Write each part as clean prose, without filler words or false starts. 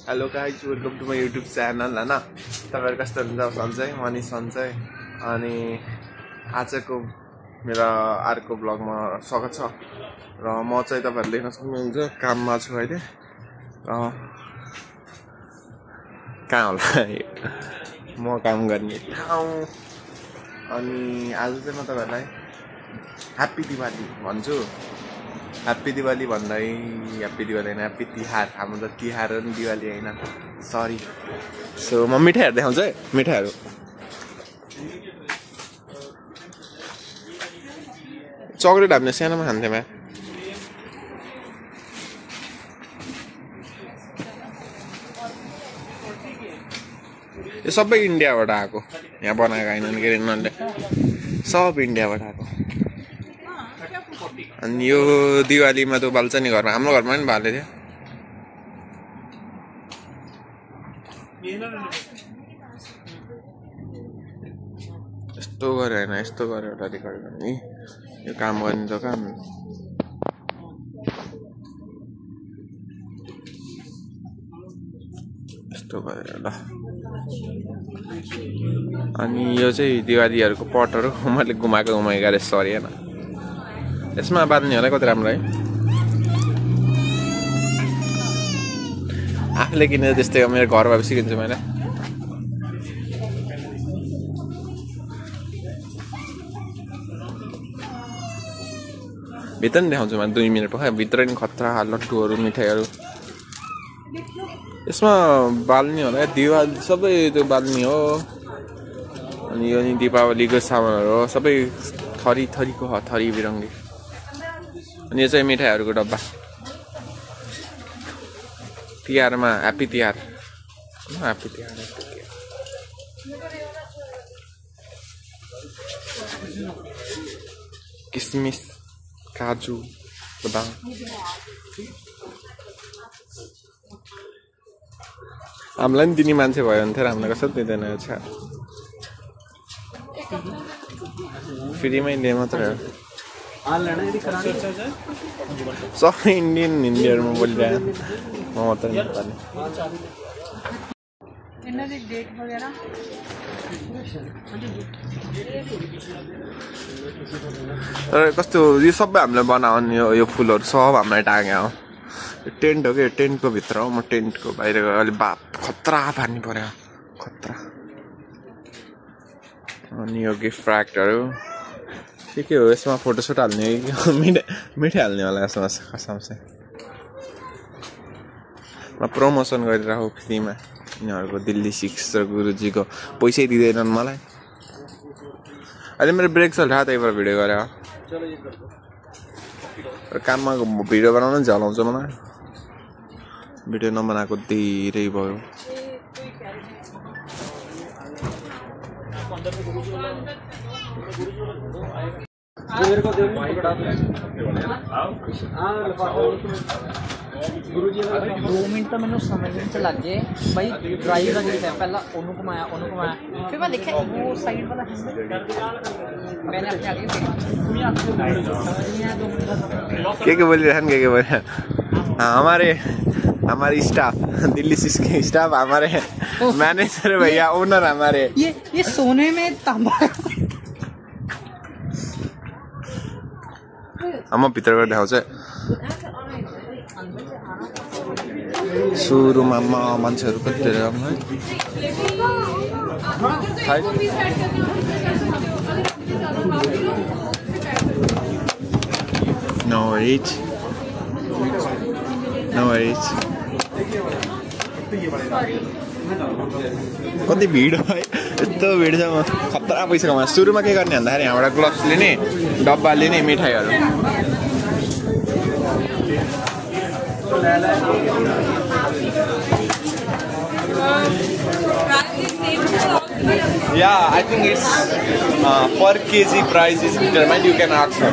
Hello guys, welcome to my YouTube channel होइन। तपाईँहरू कस्तो हुनुहुन्छ? सन्चै, मनी सन्चै। अनि आजको मेरो अर्को ब्लगमा स्वागत छ। र म चाहिँ तपाईँहरूले देख्न सक्नुहुन्छ काममा छु अहिले। कहाँ होला म काम गर्ने ठाउँ। अनि आज चाहिँ म तपाईँहरूलाई ह्याप्पी दिवाली भन्छु। ह्याप्पी दिवाली भन्दै ह्याप्पी दिवाली होइन, ह्याप्पी तिहार। हाम्रो त तिहार हो नि, दिवाली होइन, सरी। सो म मिठाईहरू देखाउँछु है। मिठाईहरू चक्लेट हामीले सानोमा खान्थ्यौँ। यो सबै इन्डियाबाट आएको, यहाँ बनाएको होइन के अरे यिनीहरूले, सब इन्डियाबाट आएको। अनि यो दिवालीमा त बाल्छ नि घरमा, हाम्रो घरमा पनि बाले थियो। यस्तो गऱ्यो होइन, यस्तो गऱ्यो एउटा रेकर्ड गर्ने, यो काम गर्ने त काम। यस्तो गरेर ल। अनि यो चाहिँ दिवालीहरूको पटहरू मैले घुमाएको अरे, सरी होइन। यसमा बाल्ने होला कति राम्रो है। आफूले किनेर त्यस्तै हो, मेरो घर भएपछि किन्छु मैले। भित्र नि देखाउँछु मैले 2 मिनट पख। भित्र नि खतरा लट्टुहरू, मिठाईहरू यसमा बाल्ने होला। दिवाली सबै त्यो बाल्ने हो। अनि यो नि दीपावलीको सामानहरू हो, सबै थरी थरीको हो, थरी बिरङ्गी। अनि यो चाहिँ मिठाईहरूको डब्बा। तिहारमा ह्याप्पी तिहार, ह्याप्पी तिहार। किसमिस, काजु, बदाम। हामीलाई पनि दिने मान्छे भयो भने थियो, हामीलाई कसरी दिँदैन। छ फ्रीमै दिए मात्रै हो। सबै इन्डियनमा बोलिरहेको, म मात्रै नेपाली। तर कस्तो यो सबै हामीले बनाउने, यो फुलहरू सब हामीलाई टाँग्या हो। यो टेन्ट हो कि, यो टेन्टको भित्र हो, म टेन्टको बाहिर अलि खतरा पार्नु पर्यो, खतरा। अनि यो गिफ्ट र्याकहरू के हो, यसमा फोटोसुट हाल्ने मिठाई हाल्ने होला यसमा कसम चाहिँ। म प्रमोसन गरिरहेको फ्रीमा यिनीहरूको। दिल्ली 6 र गुरुजीको पैसै दिँदैनन् मलाई। अहिले मेरो ब्रेक चलिरहेको, त्यही भएर भिडियो गरेँ। काममा भिडियो बनाउन झलाउँछ मलाई, भिडियो नबनाएको धेरै भयो। दो मिनट तो मैंने समझने च लग गए भाई। ड्राइव का जो है पहला ओनू घुमाया, फिर मैं देखा वो साइड वाला मैंने अपने आगे क्या बोल रहे हैं हमारे स्टाफ, दिल्ली 6 के स्टाफ, हमारे मैनेजर भैया, ओनर हमारे। ये सोने में तांबा। हम भित्र देखाउँछ। सुरुमा मान्छेहरू कति धेरै आउनु है। No worries. कति भिड है, यस्तो भिड छ। म खतरा पैसा कमा। सुरुमा के गर्ने भन्दाखेरि यहाँबाट ग्लोभ्स लिने, डब्बा लिने, मिठाईहरू। Yeah, I think it's per kg price is determined. You can ask her.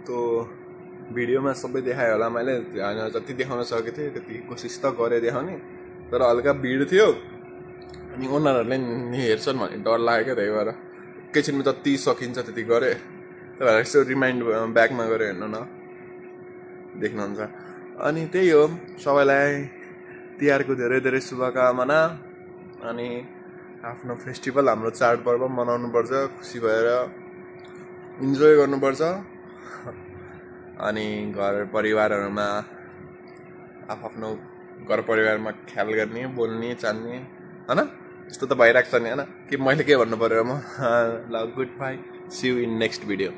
तो भिडियोमा सबै देखाएँ होला मैले जति देखाउन सकेको थिएँ त्यति कोसिस त गरेँ देखाउने तर हल्का भिड थियो अनि उनीहरूले हेर्छन् भने डर लाग्यो क्या त्यही भएर एकैछिनमा जति सकिन्छ त्यति गरेँ त्यही भएर यसो रिमाइन्ड ब्याकमा गएर हेर्नु न देख्नुहुन्छ अनि त्यही हो सबैलाई तिहारको धेरै धेरै शुभकामना अनि आफ्नो फेस्टिभल हाम्रो चाडपर्व मनाउनुपर्छ खुसी भएर इन्जोय गर्नुपर्छ अनि घर परिवारहरूमा आफ्नो घर परिवारमा ख्याल गर्ने बोल्ने चाहने हैन यस्तो त भइराख्छ नि हैन के मैले के भन्नु पर्यो म ल good bye see you in next video